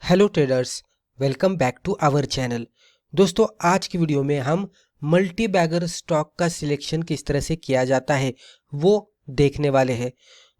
Hello traders, welcome back to our channel. दोस्तों, आज की वीडियो में हम मल्टी बैगर स्टॉक का सिलेक्शन किस तरह से किया जाता है वो देखने वाले हैं।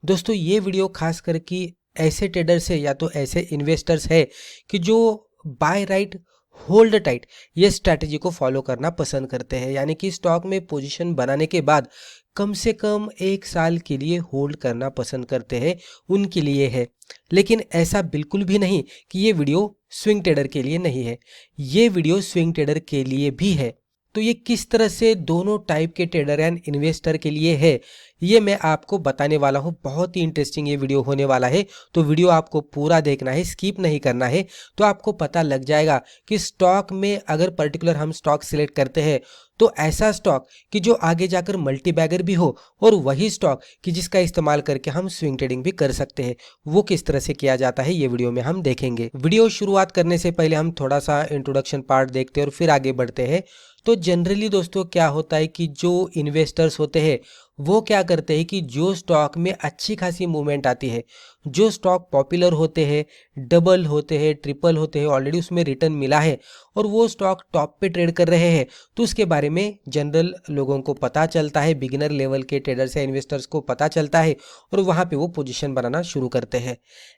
दोस्तों, ये वीडियो खास करके ऐसे ट्रेडर्स है या तो ऐसे इन्वेस्टर्स है कि जो बाय राइट होल्ड टाइट ये स्ट्रैटेजी को फॉलो करना पसंद करते हैं, यानी कि स्टॉक में पोजीशन बनाने के बाद कम से कम 1 साल के लिए होल्ड करना पसंद करते हैं, उनके लिए है। लेकिन ऐसा बिल्कुल भी नहीं कि ये वीडियो स्विंग ट्रेडर के लिए नहीं है, ये वीडियो स्विंग ट्रेडर के लिए भी है। तो ये किस तरह से दोनों टाइप के ट्रेडर एंड इन्वेस्टर के लिए है, ये मैं आपको बताने वाला हूँ। बहुत ही इंटरेस्टिंग ये वीडियो होने वाला है, तो वीडियो आपको पूरा देखना है, स्किप नहीं करना है। तो आपको पता लग जाएगा कि स्टॉक में अगर पर्टिकुलर हम स्टॉक सिलेक्ट करते हैं तो ऐसा स्टॉक कि जो आगे जाकर मल्टी बैगर भी हो, और वही स्टॉक कि जिसका इस्तेमाल करके हम स्विंग ट्रेडिंग भी कर सकते हैं, वो किस तरह से किया जाता है ये वीडियो में हम देखेंगे। वीडियो शुरुआत करने से पहले हम थोड़ा सा इंट्रोडक्शन पार्ट देखते हैं और फिर आगे बढ़ते हैं। तो जनरली दोस्तों क्या होता है कि जो इन्वेस्टर्स होते हैं वो क्या करते हैं कि जो स्टॉक में अच्छी खासी मूवमेंट आती है, जो स्टॉक पॉपुलर होते हैं, डबल होते हैं, ट्रिपल होते हैं, ऑलरेडी उसमें रिटर्न मिला है और वो स्टॉक टॉप पे ट्रेड कर रहे हैं, तो उसके बारे में जनरल लोगों को पता चलता है, बिगिनर लेवल के ट्रेडर्स या इन्वेस्टर्स को पता चलता है और वहाँ पे वो पोजीशन बनाना शुरू करते हैं।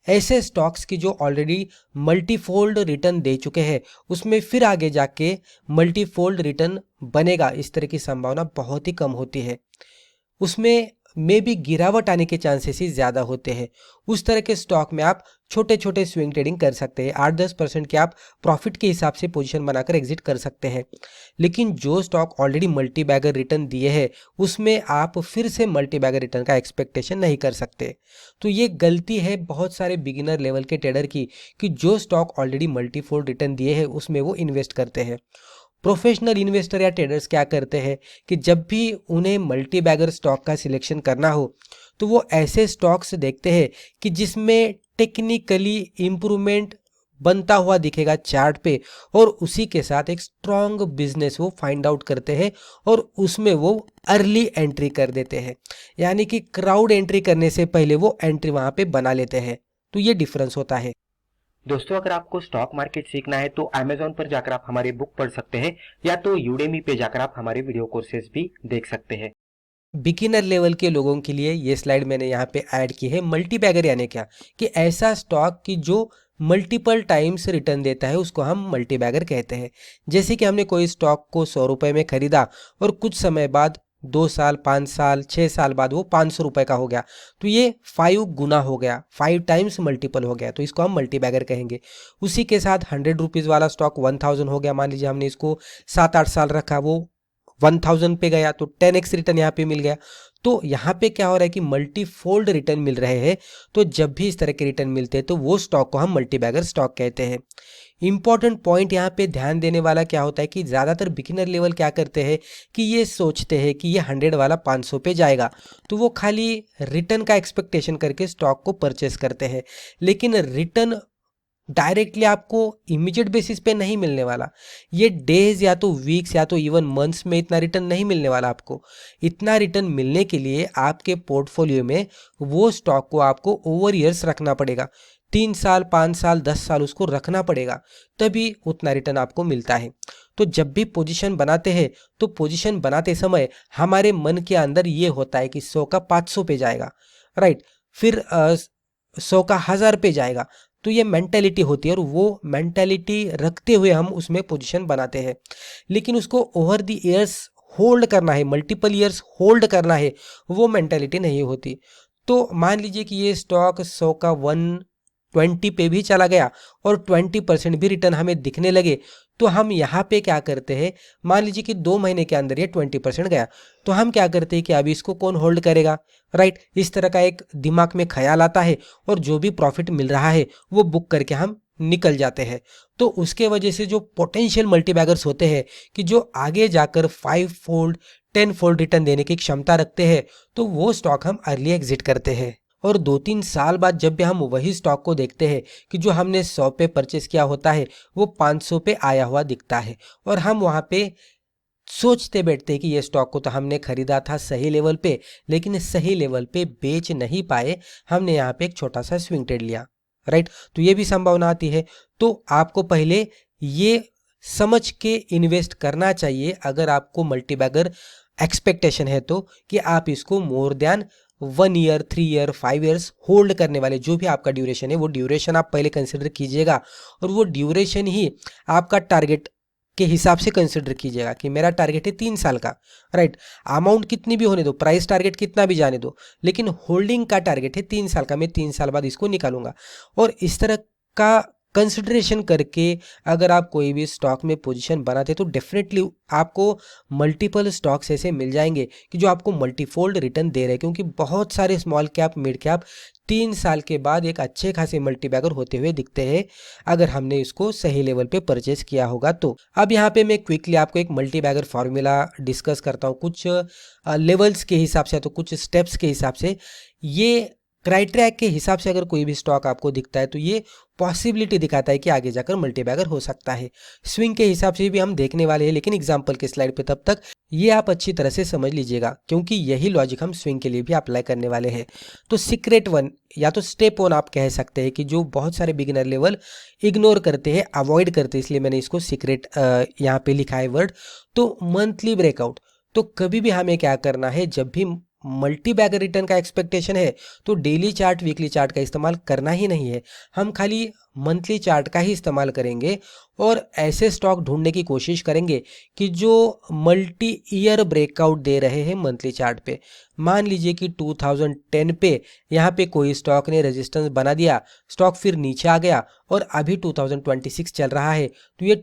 ऐसे स्टॉक्स की जो ऑलरेडी मल्टीफोल्ड रिटर्न दे चुके हैं, उसमें फिर आगे जाके मल्टीफोल्ड रिटर्न बनेगा, इस तरह की संभावना बहुत ही कम होती है। उसमें में भी गिरावट आने के चांसेस ही ज़्यादा होते हैं। उस तरह के स्टॉक में आप छोटे छोटे स्विंग ट्रेडिंग कर सकते हैं, 8-10% के आप प्रॉफिट के हिसाब से पोजीशन बनाकर एग्जिट कर सकते हैं। लेकिन जो stock already multibagger return दिए हैं, उसमें आप फिर से मल्टी बैगर रिटर्न का एक्सपेक्टेशन नहीं कर सकते। तो ये गलती है बहुत सारे बिगिनर लेवल के ट्रेडर की कि जो स्टॉक ऑलरेडी मल्टीफोल्ड रिटर्न दिए हैं उसमें वो इन्वेस्ट करते हैं। प्रोफेशनल इन्वेस्टर या ट्रेडर्स क्या करते हैं कि जब भी उन्हें मल्टी बैगर स्टॉक का सिलेक्शन करना हो तो वो ऐसे स्टॉक्स देखते हैं कि जिसमें टेक्निकली इम्प्रूवमेंट बनता हुआ दिखेगा चार्ट पे, और उसी के साथ एक स्ट्रॉन्ग बिजनेस वो फाइंड आउट करते हैं और उसमें वो अर्ली एंट्री कर देते हैं, यानी कि क्राउड एंट्री करने से पहले वो एंट्री वहां पे बना लेते हैं। तो ये डिफरेंस होता है। दोस्तों, अगर आपको स्टॉक मार्केट सीखना है तो अमेज़न पर जाकर आप हमारे बुक पढ़ सकते हैं या तो यूडेमी पे जाकर आप हमारे वीडियो कोर्सेज भी देख सकते हैं। बिगिनर लेवल के लोगों के लिए ये स्लाइड मैंने यहाँ पे ऐड की है। मल्टी बैगर यानी क्या कि ऐसा स्टॉक की जो मल्टीपल टाइम्स रिटर्न देता है उसको हम मल्टी बैगर कहते हैं। जैसे कि हमने कोई स्टॉक को 100 रुपये में खरीदा और कुछ समय बाद 2 साल, 5 साल, 6 साल बाद वो 500 रुपये का हो गया, तो ये 5 गुना हो गया, 5 टाइम्स मल्टीपल हो गया, तो इसको हम मल्टी बैगर कहेंगे। उसी के साथ 100 रुपीज़ वाला स्टॉक 1000 हो गया, मान लीजिए हमने इसको 7-8 साल रखा, वो 1000 पे गया, तो 10x रिटर्न यहाँ पे मिल गया। तो यहाँ पे क्या हो रहा है कि मल्टी फोल्ड रिटर्न मिल रहे हैं। तो जब भी इस तरह के रिटर्न मिलते हैं तो वो स्टॉक को हम मल्टी बैगर स्टॉक कहते हैं। इंपॉर्टेंट पॉइंट यहाँ पे ध्यान देने वाला क्या होता है कि ज़्यादातर बिगिनर लेवल क्या करते हैं कि ये सोचते हैं कि ये 100 वाला 500 पे जाएगा, तो वो खाली रिटर्न का एक्सपेक्टेशन करके स्टॉक को परचेस करते हैं। लेकिन रिटर्न डायरेक्टली आपको इमीडिएट बेसिस पे नहीं मिलने वाला, ये डेज या तो वीक्स या तो इवन मंथ्स में इतना रिटर्न नहीं मिलने वाला आपको। इतना रिटर्न मिलने के लिए आपके पोर्टफोलियो में वो स्टॉक को आपको ओवर ईयर्स रखना पड़ेगा, 3 साल, 5 साल, 10 साल उसको रखना पड़ेगा, तभी उतना रिटर्न आपको मिलता है। तो जब भी पोजीशन बनाते हैं तो पोजीशन बनाते समय हमारे मन के अंदर ये होता है कि 100 का 500 पे जाएगा, राइट, फिर 100 का 1000 पे जाएगा। तो ये मेंटेलिटी होती है और वो मेंटेलिटी रखते हुए हम उसमें पोजीशन बनाते हैं। लेकिन उसको ओवर द ईयर्स होल्ड करना है, मल्टीपल ईयर्स होल्ड करना है, वो मेंटेलिटी नहीं होती। तो मान लीजिए कि ये स्टॉक 100 का 120 पे भी चला गया और 20% भी रिटर्न हमें दिखने लगे, तो हम यहाँ पे क्या करते हैं, मान लीजिए कि 2 महीने के अंदर ये 20% गया, तो हम क्या करते हैं कि अभी इसको कौन होल्ड करेगा, राइट, इस तरह का एक दिमाग में ख्याल आता है और जो भी प्रॉफिट मिल रहा है वो बुक करके हम निकल जाते हैं। तो उसके वजह से जो पोटेंशियल मल्टीबैगर्स होते हैं कि जो आगे जाकर 5 फोल्ड 10 फोल्ड रिटर्न देने की क्षमता रखते हैं, तो वो स्टॉक हम अर्ली एग्जिट करते हैं। और 2-3 साल बाद जब भी हम वही स्टॉक को देखते हैं कि जो हमने 100 पे परचेस किया होता है वो 500 पे आया हुआ दिखता है, और हम वहाँ पे सोचते बैठते हैं कि ये स्टॉक को तो हमने खरीदा था सही लेवल पे, लेकिन सही लेवल पे बेच नहीं पाए, हमने यहाँ पे एक छोटा सा स्विंग ट्रेड लिया, राइट। तो ये भी संभावना आती है। तो आपको पहले ये समझ के इन्वेस्ट करना चाहिए, अगर आपको मल्टीबैगर एक्सपेक्टेशन है तो, कि आप इसको more than 1 year, 3 year, 5 years hold करने वाले, जो भी आपका ड्यूरेशन है वो ड्यूरेशन आप पहले कंसिडर कीजिएगा, और वो ड्यूरेशन ही आपका टारगेट के हिसाब से कंसिडर कीजिएगा कि मेरा टारगेट है 3 साल का, राइट। अमाउंट कितनी भी होने दो, प्राइस टारगेट कितना भी जाने दो, लेकिन होल्डिंग का टारगेट है 3 साल का, मैं 3 साल बाद इसको निकालूंगा। और इस तरह का कंसिडरेशन करके अगर आप कोई भी स्टॉक में पोजीशन बनाते तो डेफिनेटली आपको मल्टीपल स्टॉक्स ऐसे मिल जाएंगे कि जो आपको मल्टीफोल्ड रिटर्न दे रहे हैं, क्योंकि बहुत सारे स्मॉल कैप, मिड कैप 3 साल के बाद एक अच्छे खासे मल्टीबैगर होते हुए दिखते हैं, अगर हमने इसको सही लेवल पे परचेस किया होगा तो। अब यहाँ पे मैं क्विकली आपको एक मल्टीबैगर फार्मूला डिस्कस करता हूँ, कुछ लेवल्स के हिसाब से, तो कुछ स्टेप्स के हिसाब से। ये क्राइटेरिया के हिसाब से अगर कोई भी स्टॉक आपको दिखता है तो ये पॉसिबिलिटी दिखाता है कि आगे जाकर मल्टीबैगर हो सकता है। स्विंग के हिसाब से भी हम देखने वाले हैं, लेकिन एग्जांपल के स्लाइड पे, तब तक ये आप अच्छी तरह से समझ लीजिएगा, क्योंकि यही लॉजिक हम स्विंग के लिए भी अप्लाई करने वाले हैं। तो सीक्रेट वन या तो स्टेप वन आप कह सकते हैं, कि जो बहुत सारे बिगिनर लेवल इग्नोर करते हैं, अवॉइड करते हैं, इसलिए मैंने इसको सीक्रेट यहाँ पे लिखा है वर्ड। तो मंथली ब्रेकआउट, तो कभी भी हमें क्या करना है, जब भी मल्टीबैगर रिटर्न का एक्सपेक्टेशन है तो डेली चार्ट, वीकली चार्ट का इस्तेमाल करना ही नहीं है, हम खाली मंथली चार्ट का ही इस्तेमाल करेंगे, और ऐसे स्टॉक ढूंढने की कोशिश करेंगे कि जो मल्टी ईयर ब्रेकआउट दे रहे हैं मंथली चार्ट पे। मान लीजिए कि 2010 पे यहाँ पे कोई स्टॉक ने रेजिस्टेंस बना दिया, स्टॉक फिर नीचे आ गया, और अभी 2026 चल रहा है, तो ये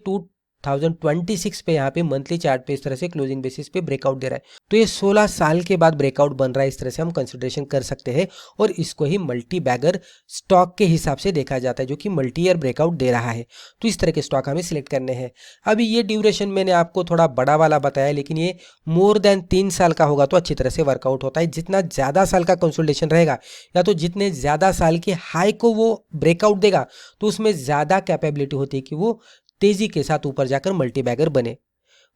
2026 पे यहाँ पे मंथली चार्ट पे इस तरह से क्लोजिंग बेसिस पे ब्रेकआउट दे रहा है, तो ये 16 साल के बाद ब्रेकआउट बन रहा है, इस तरह से हम कंसिडरेशन कर सकते हैं, और इसको ही मल्टी बैगर स्टॉक के हिसाब से देखा जाता है, जो कि मल्टी ईयर ब्रेकआउट दे रहा है। तो इस तरह के स्टॉक हमें सिलेक्ट करने हैं। अभी ये ड्यूरेशन मैंने आपको थोड़ा बड़ा वाला बताया, लेकिन ये मोर देन 3 साल का होगा तो अच्छी तरह से वर्कआउट होता है। जितना ज़्यादा साल का कंसोलिडेशन रहेगा, या तो जितने ज़्यादा साल के हाई को वो ब्रेकआउट देगा, तो उसमें ज़्यादा कैपेबिलिटी होती है कि वो तेजी के साथ ऊपर जाकर मल्टीबैगर बने।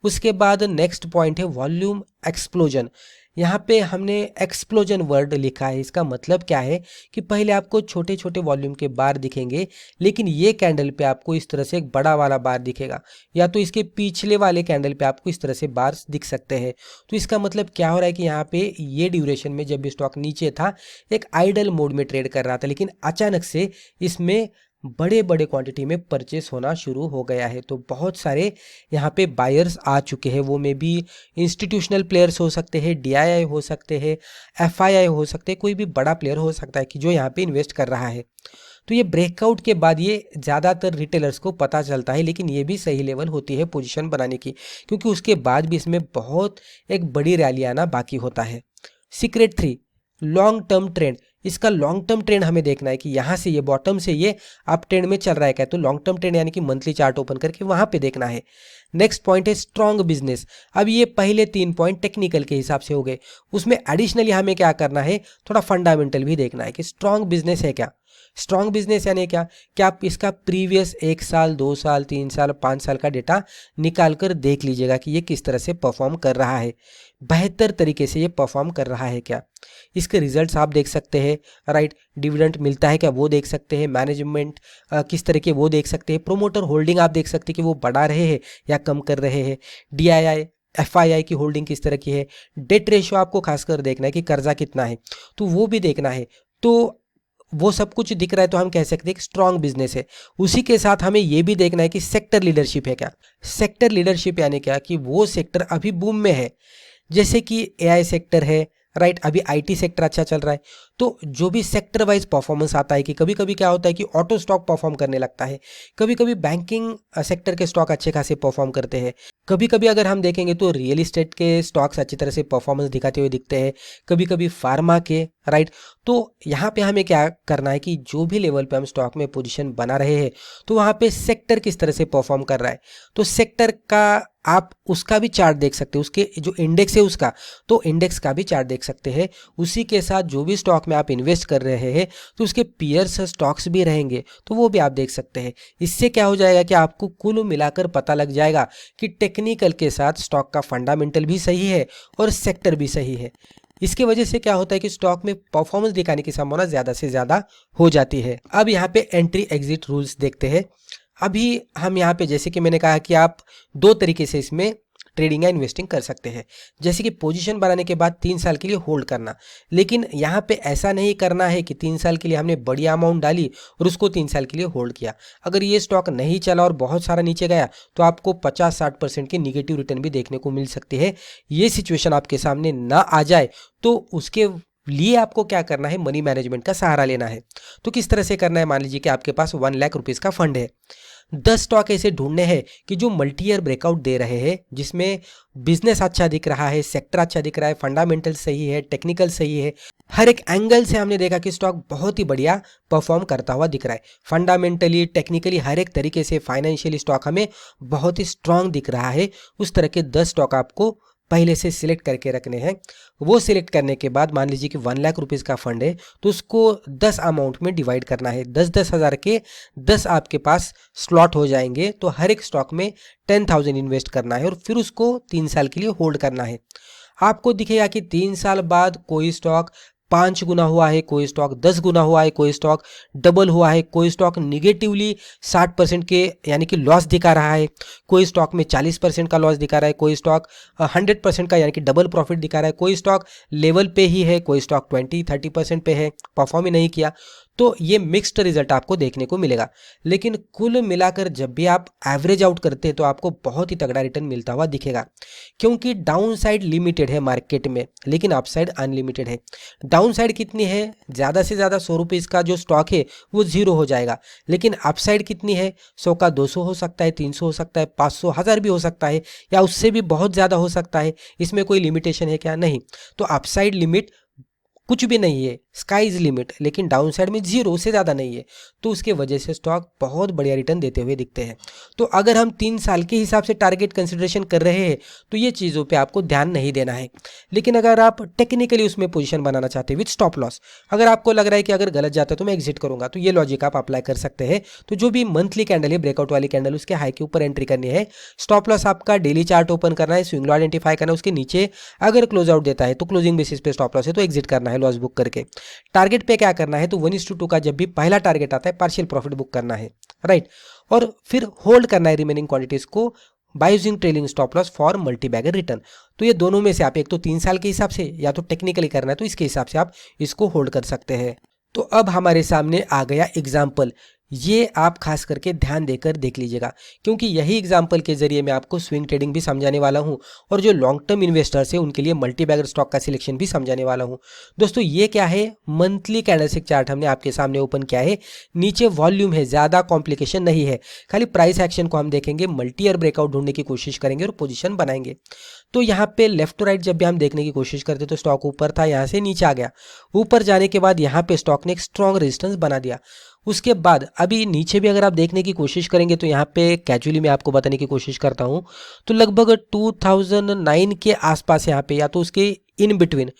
उसके बाद नेक्स्ट पॉइंट है वॉल्यूम एक्सप्लोजन। यहाँ पे हमने एक्सप्लोजन वर्ड लिखा है, इसका मतलब क्या है कि पहले आपको छोटे छोटे वॉल्यूम के बार दिखेंगे, लेकिन ये कैंडल पे आपको इस तरह से एक बड़ा वाला बार दिखेगा, या तो इसके पिछले वाले कैंडल पे आपको इस तरह से बार दिख सकते हैं। तो इसका मतलब क्या हो रहा है कि यहाँ पे ये ड्यूरेशन में जब भी स्टॉक नीचे था, एक आइडल मोड में ट्रेड कर रहा था, लेकिन अचानक से इसमें बड़े बड़े क्वांटिटी में परचेस होना शुरू हो गया है। तो बहुत सारे यहाँ पे बायर्स आ चुके हैं, वो में भी इंस्टीट्यूशनल प्लेयर्स हो सकते हैं, डीआईआई हो सकते हैं, एफआईआई हो सकते हैं, कोई भी बड़ा प्लेयर हो सकता है कि जो यहाँ पे इन्वेस्ट कर रहा है। तो ये ब्रेकआउट के बाद ये ज़्यादातर रिटेलर्स को पता चलता है, लेकिन ये भी सही लेवल होती है पोजीशन बनाने की, क्योंकि उसके बाद भी इसमें बहुत एक बड़ी रैली आना बाकी होता है। Secret 3, long term trend. इसका लॉन्ग टर्म ट्रेंड हमें देखना है कि यहाँ से ये बॉटम से ये अप ट्रेंड में चल रहा है क्या, तो लॉन्ग टर्म ट्रेंड यानी कि मंथली चार्ट ओपन करके वहाँ पे देखना है। नेक्स्ट पॉइंट है स्ट्रॉन्ग बिजनेस। अब ये पहले 3 पॉइंट टेक्निकल के हिसाब से हो गए, उसमें एडिशनली हमें क्या करना है, थोड़ा फंडामेंटल भी देखना है कि स्ट्रॉन्ग बिजनेस है क्या। स्ट्रॉन्ग बिजनेस यानी क्या आप इसका प्रीवियस 1 साल, 2 साल, 3 साल, 5 साल का डेटा निकाल कर देख लीजिएगा कि ये किस तरह से परफॉर्म कर रहा है, बेहतर तरीके से ये परफॉर्म कर रहा है क्या। इसके रिजल्ट्स आप देख सकते हैं, राइट। डिविडेंड मिलता है क्या वो देख सकते हैं, मैनेजमेंट किस तरह के वो देख सकते हैं, प्रोमोटर होल्डिंग आप देख सकते हैं कि वो बढ़ा रहे हैं या कम कर रहे हैं, डीआईआई एफआईआई की होल्डिंग किस तरह की है, डेट रेशियो आपको खासकर देखना है कि कर्जा कितना है, तो वो भी देखना है। तो वो सब कुछ दिख रहा है तो हम कह सकते हैं कि स्ट्रॉन्ग बिजनेस है। उसी के साथ हमें ये भी देखना है कि सेक्टर लीडरशिप है क्या। सेक्टर लीडरशिप यानी क्या कि वो सेक्टर अभी बूम में है, जैसे कि एआई सेक्टर है, राइट। अभी आईटी सेक्टर अच्छा चल रहा है, तो जो भी सेक्टर वाइज परफॉर्मेंस आता है कि कभी कभी क्या होता है कि ऑटो स्टॉक परफॉर्म करने लगता है, कभी कभी बैंकिंग सेक्टर के स्टॉक अच्छे खासे परफॉर्म करते हैं, कभी कभी अगर हम देखेंगे तो रियल एस्टेट के स्टॉक्स अच्छी तरह से परफॉर्मेंस दिखाते हुए दिखते हैं, कभी कभी फार्मा के, राइट। तो यहाँ पे हमें क्या करना है कि जो भी लेवल पे हम स्टॉक में पोजीशन बना रहे हैं, तो वहाँ पे सेक्टर किस तरह से परफॉर्म कर रहा है, तो सेक्टर का आप उसका भी चार्ट देख सकते हैं, उसके जो इंडेक्स है उसका, तो इंडेक्स का भी चार्ट देख सकते हैं। उसी के साथ जो भी स्टॉक में आप इन्वेस्ट कर रहे हैं तो उसके पीयर्स स्टॉक्स भी रहेंगे, तो वो भी आप देख सकते हैं। इससे क्या हो जाएगा कि आपको कुल मिलाकर पता लग जाएगा कि टेक्निकल के साथ स्टॉक का फंडामेंटल भी सही है और सेक्टर भी सही है। इसके वजह से क्या होता है कि स्टॉक में परफॉर्मेंस दिखाने की संभावना ज़्यादा से ज़्यादा हो जाती है। अब यहाँ पे एंट्री एग्जिट रूल्स देखते हैं। अभी हम यहाँ पे जैसे कि मैंने कहा कि आप दो तरीके से इसमें ट्रेडिंग या इन्वेस्टिंग कर सकते हैं। जैसे कि पोजीशन बनाने के बाद 3 साल के लिए होल्ड करना, लेकिन यहाँ पे ऐसा नहीं करना है कि 3 साल के लिए हमने बड़ी अमाउंट डाली और उसको 3 साल के लिए होल्ड किया। अगर ये स्टॉक नहीं चला और बहुत सारा नीचे गया तो आपको 50-60% की निगेटिव रिटर्न भी देखने को मिल सकती है। ये सिचुएशन आपके सामने ना आ जाए तो उसके लिए आपको क्या करना है, मनी मैनेजमेंट का सहारा लेना है। तो किस तरह से करना है, मान लीजिए कि आपके पास 1 लाख रुपीज़ का फंड है। 10 स्टॉक ऐसे ढूंढने हैं कि जो मल्टी ईयर ब्रेकआउट दे रहे हैं, जिसमें बिजनेस अच्छा दिख रहा है, सेक्टर अच्छा दिख रहा है, फंडामेंटल सही है, टेक्निकल सही है, हर एक एंगल से हमने देखा कि स्टॉक बहुत ही बढ़िया परफॉर्म करता हुआ दिख रहा है। फंडामेंटली, टेक्निकली, हर एक तरीके से, फाइनेंशियली स्टॉक हमें बहुत ही स्ट्रांग दिख रहा है। उस तरह के 10 स्टॉक आपको पहले से सिलेक्ट करके रखने हैं। वो सिलेक्ट करने के बाद मान लीजिए कि 1 लाख रुपीज़ का फंड है तो उसको 10 अमाउंट में डिवाइड करना है। 10-10 हज़ार के 10 आपके पास स्लॉट हो जाएंगे, तो हर एक स्टॉक में 10,000 इन्वेस्ट करना है और फिर उसको 3 साल के लिए होल्ड करना है। आपको दिखेगा कि 3 साल बाद कोई स्टॉक 5 गुना हुआ है, कोई स्टॉक 10 गुना हुआ है, कोई स्टॉक डबल हुआ है, कोई स्टॉक निगेटिवली 60% के यानी कि लॉस दिखा रहा है, कोई स्टॉक में 40% का लॉस दिखा रहा है, कोई स्टॉक 100% का यानी कि डबल प्रॉफिट दिखा रहा है, कोई स्टॉक लेवल पे ही है, कोई स्टॉक 20-30% पे है, परफॉर्म ही नहीं किया। तो ये मिक्स्ड रिजल्ट आपको देखने को मिलेगा। लेकिन कुल मिलाकर जब भी आप एवरेज आउट करते हैं तो आपको बहुत ही तगड़ा रिटर्न मिलता हुआ दिखेगा, क्योंकि डाउन साइड लिमिटेड है मार्केट में, लेकिन अपसाइड अनलिमिटेड है। डाउन साइड कितनी है, ज़्यादा से ज़्यादा 100 रुपीज़ का जो स्टॉक है वो 0 हो जाएगा, लेकिन अपसाइड कितनी है, 100 का 200 हो सकता है, 300 हो सकता है, 500, 1000 भी हो सकता है, या उससे भी बहुत ज़्यादा हो सकता है। इसमें कोई लिमिटेशन है क्या? नहीं। तो अपसाइड लिमिट कुछ भी नहीं है, स्काई इज लिमिट, लेकिन डाउन साइड में 0 से ज़्यादा नहीं है। तो उसके वजह से स्टॉक बहुत बढ़िया रिटर्न देते हुए दिखते हैं। तो अगर हम 3 साल के हिसाब से टारगेट कंसिडरेशन कर रहे हैं तो ये चीज़ों पे आपको ध्यान नहीं देना है। लेकिन अगर आप टेक्निकली उसमें पोजीशन बनाना चाहते हैं विथ स्टॉप लॉस, अगर आपको लग रहा है कि अगर गलत जाता है तो मैं एग्जिट करूंगा, तो ये लॉजिक आप अप्लाई कर सकते हैं। तो जो भी मंथली कैंडल है, ब्रेकआउट वाली कैंडल, उसके हाई के ऊपर एंट्री करनी है। स्टॉप लॉस आपका डेली चार्ट ओपन करना है, स्विंग लो आइडेंटिफाई करना है, उसके नीचे अगर क्लोज आउट देता है तो क्लोजिंग बेसिस पे स्टॉप लॉस है तो एग्जिट करना है लॉस बुक करके। टारगेट पे क्या करना है, तो 1:2 का जब भी पहला टारगेट आता है पार्शियल प्रॉफिट बुक करना है, राइट। और फिर होल्ड करना है रिमेनिंग क्वांटिटीज को by using trailing stop loss for multibagger return. तो ये दोनों में से आप एक तो 3 साल के हिसाब से या तो टेक्निकली करना है तो इसके हिसाब से आप इसको होल्ड कर सकते हैं। तो अब हमारे सामने आ गया एग्जाम्पल, ये आप खास करके ध्यान देकर देख लीजिएगा, क्योंकि यही एग्जाम्पल के जरिए मैं आपको स्विंग ट्रेडिंग भी समझाने वाला हूं और जो लॉन्ग टर्म इन्वेस्टर्स है उनके लिए मल्टी बैगर स्टॉक का सिलेक्शन भी समझाने वाला हूं। दोस्तों ये क्या है, मंथली कैंडलस्टिक चार्ट हमने आपके सामने ओपन किया है, नीचे वॉल्यूम है, ज़्यादा कॉम्प्लिकेशन नहीं है, खाली प्राइस एक्शन को हम देखेंगे, मल्टी ईयर ब्रेकआउट ढूंढने की कोशिश करेंगे और पोजीशन बनाएंगे। तो यहाँ पे लेफ्ट टू राइट जब भी हम देखने की कोशिश करते तो स्टॉक ऊपर था, यहाँ से नीचे आ गया, ऊपर जाने के बाद यहाँ पे स्टॉक ने एक स्ट्रॉन्ग रेजिस्टेंस बना दिया। उसके बाद अभी नीचे भी अगर आप देखने की कोशिश करेंगे तो यहाँ पे कैजुअली मैं आपको बताने की कोशिश करता हूँ तो लगभग 2009 के आसपास यहाँ पे या तो उसके इन बिटवीन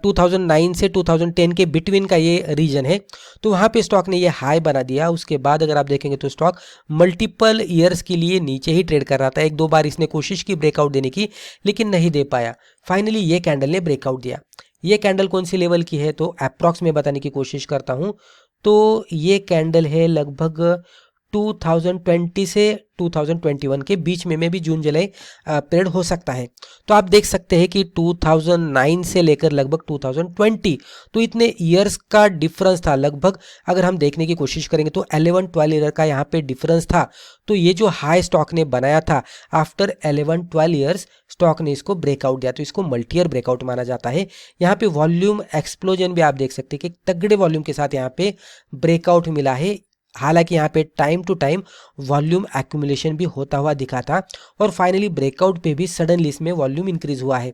2009 से 2010 के बिटवीन का ये रीजन है, तो वहाँ पे स्टॉक ने ये हाई बना दिया। उसके बाद अगर आप देखेंगे तो स्टॉक मल्टीपल ईयर्स के लिए नीचे ही ट्रेड कर रहा था। 1-2 बार इसने कोशिश की ब्रेकआउट देने की, लेकिन नहीं दे पाया। फाइनली ये कैंडल ने ब्रेकआउट दिया। ये कैंडल कौन सी लेवल की है तो अप्रॉक्स में बताने की कोशिश करता हूँ, तो ये कैंडल है लगभग 2020 से 2021 के बीच में भी जून जुलाई पीरियड हो सकता है। तो आप देख सकते हैं कि 2009 से लेकर लगभग 2020, तो इतने ईयर्स का डिफरेंस था। लगभग अगर हम देखने की कोशिश करेंगे तो 11-12 ईयर का यहाँ पे डिफरेंस था। तो ये जो हाई स्टॉक ने बनाया था आफ्टर 11-12 ईयर्स स्टॉक ने इसको ब्रेकआउट दिया, तो इसको मल्टी ईयर ब्रेकआउट माना जाता है। यहाँ पे वॉल्यूम एक्सप्लोजन भी आप देख सकते हैं कि तगड़े वॉल्यूम के साथ यहाँ पे ब्रेकआउट मिला है। हालांकि यहाँ पे time to time volume accumulation भी होता हुआ दिखा था और फाइनली ब्रेकआउट पे भी सडनली इसमें वॉल्यूम इंक्रीज हुआ है।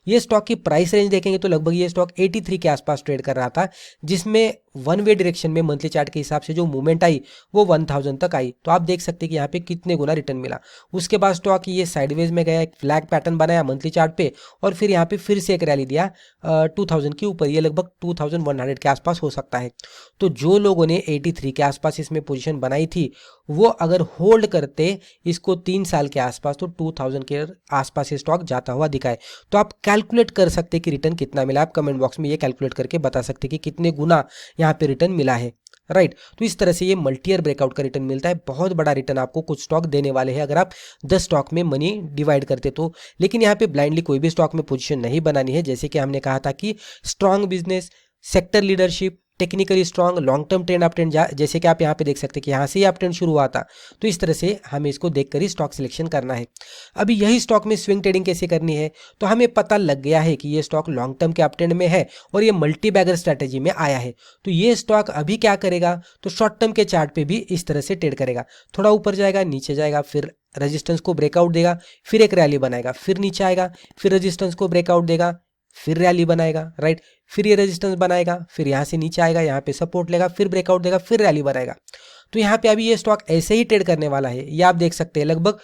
ये स्टॉक की प्राइस रेंज देखेंगे तो लगभग ये स्टॉक 83 के आसपास ट्रेड कर रहा था, जिसमें वन वे डायरेक्शन में मंथली चार्ट के हिसाब से जो मूवमेंट आई वो 1000 तक आई। तो आप देख सकते हैं कि यहाँ पे कितने गुना रिटर्न मिला। उसके बाद स्टॉक ये साइडवेज में गया, एक फ्लैग पैटर्न बनाया मंथली चार्ट पे और फिर यहाँ पे फिर से एक रैली दिया 2000 के ऊपर, ये लगभग 2100 के आसपास हो सकता है। तो जो लोगों ने 83 के आसपास इसमें पोजीशन बनाई थी वो अगर होल्ड करते इसको 3 साल के आसपास तो 2000 के आसपास ये स्टॉक जाता हुआ दिखाए। तो आप कैलकुलेट कर सकते हैं कि रिटर्न कितना मिला। आप कमेंट बॉक्स में ये कैलकुलेट करके बता सकते हैं कि कितने गुना यहाँ पे रिटर्न मिला है, राइट। तो इस तरह से ये मल्टी ईयर ब्रेकआउट का रिटर्न मिलता है। बहुत बड़ा रिटर्न आपको कुछ स्टॉक देने वाले हैं अगर आप 10 स्टॉक में मनी डिवाइड करते तो। लेकिन यहाँ पे ब्लाइंडली कोई भी स्टॉक में पोजीशन नहीं बनानी है। जैसे कि हमने कहा था कि strong business, sector leadership, technically strong, long term trend up trend, जैसे कि आप यहाँ पे देख सकते हैं कि यहाँ से ही अप ट्रेंड शुरू हुआ था। तो इस तरह से हमें इसको देखकर ही स्टॉक सिलेक्शन करना है। अभी यही स्टॉक में स्विंग ट्रेडिंग कैसे करनी है, तो हमें पता लग गया है कि ये स्टॉक लॉन्ग टर्म के अप ट्रेंड में है और ये मल्टी बैगर स्ट्रैटेजी में आया है। तो ये स्टॉक अभी क्या करेगा, तो शॉर्ट टर्म के चार्ट पे भी इस तरह से ट्रेड करेगा। थोड़ा ऊपर जाएगा, नीचे जाएगा, फिर रेजिस्टेंस को ब्रेकआउट देगा, फिर एक रैली बनाएगा, फिर नीचे आएगा, फिर रेजिस्टेंस को ब्रेकआउट देगा, फिर रैली बनाएगा, राइट। फिर ये रेजिस्टेंस बनाएगा, फिर यहाँ से नीचे आएगा, यहाँ पे सपोर्ट लेगा, फिर ब्रेकआउट देगा, फिर रैली बनाएगा। तो यहाँ पे अभी ये स्टॉक ऐसे ही ट्रेड करने वाला है। ये आप देख सकते हैं लगभग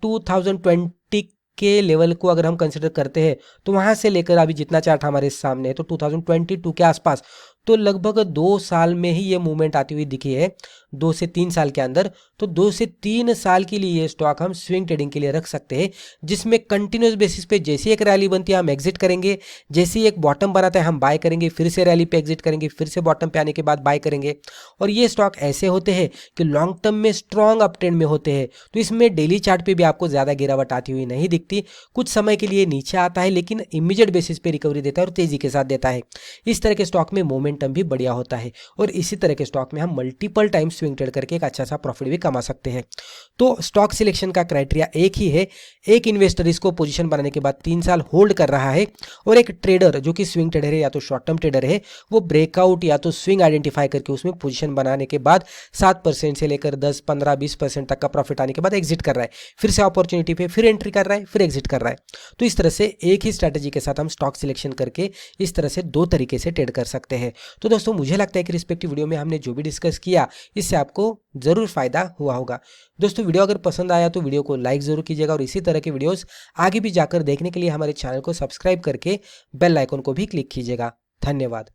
2020 के लेवल को अगर हम कंसिडर करते हैं तो वहाँ से लेकर अभी जितना चार्ट हमारे सामने है तो 2022 के आसपास, तो लगभग 2 साल में ही ये मूवमेंट आती हुई दिखी है, 2 से 3 साल के अंदर। तो 2 से 3 साल के लिए ये स्टॉक हम स्विंग ट्रेडिंग के लिए रख सकते हैं, जिसमें कंटिन्यूस बेसिस पे जैसे एक रैली बनती है हम एग्जिट करेंगे, जैसे ही एक बॉटम बनाता है हम बाय करेंगे, फिर से रैली पे एग्जिट करेंगे, फिर से बॉटम पे आने के बाद बाय करेंगे। और ये स्टॉक ऐसे होते हैं कि लॉन्ग टर्म में स्ट्रॉन्ग अप ट्रेंड में होते हैं। तो इसमें डेली चार्ट पे भी आपको ज़्यादा गिरावट आती हुई नहीं दिखती, कुछ समय के लिए नीचे आता है लेकिन इमीडिएट बेसिस पे रिकवरी देता है और तेजी के साथ देता है। इस तरह के स्टॉक में मोमेंटम भी बढ़िया होता है और इसी तरह के स्टॉक में हम मल्टीपल टाइम स्विंग ट्रेड करके एक अच्छा सा प्रॉफिट भी कमा सकते हैं। तो स्टॉक सिलेक्शन का क्राइटेरिया एक ही है, एक इन्वेस्टर इसको पोजीशन बनाने के बाद 3 साल होल्ड कर रहा है और एक ट्रेडर जो कि स्विंग ट्रेडर है या तो शॉर्ट टर्म ट्रेडर है वो ब्रेकआउट या तो स्विंग आइडेंटिफाई करके उसमें पोजीशन बनाने के बाद 7% से लेकर 10, 15, 20% तक का प्रॉफिट आने के बाद एग्जिट कर रहा है, फिर से अपॉर्चुनिटी पे फिर एंट्री कर रहा है, फिर एग्जिट कर रहा है। तो इस तरह से एक ही स्ट्रैटेजी के साथ हम स्टॉक सिलेक्शन करके इस तरह से 2 तरीके से ट्रेड कर सकते हैं। तो दोस्तों मुझे लगता है कि रिस्पेक्टिव वीडियो में हमने जो भी डिस्कस किया इससे आपको जरूर फायदा हुआ होगा। दोस्तों वीडियो अगर पसंद आया तो वीडियो को लाइक जरूर कीजिएगा और इसी तरह के वीडियोस आगे भी जाकर देखने के लिए हमारे चैनल को सब्सक्राइब करके बेल आइकन को भी क्लिक कीजिएगा। धन्यवाद।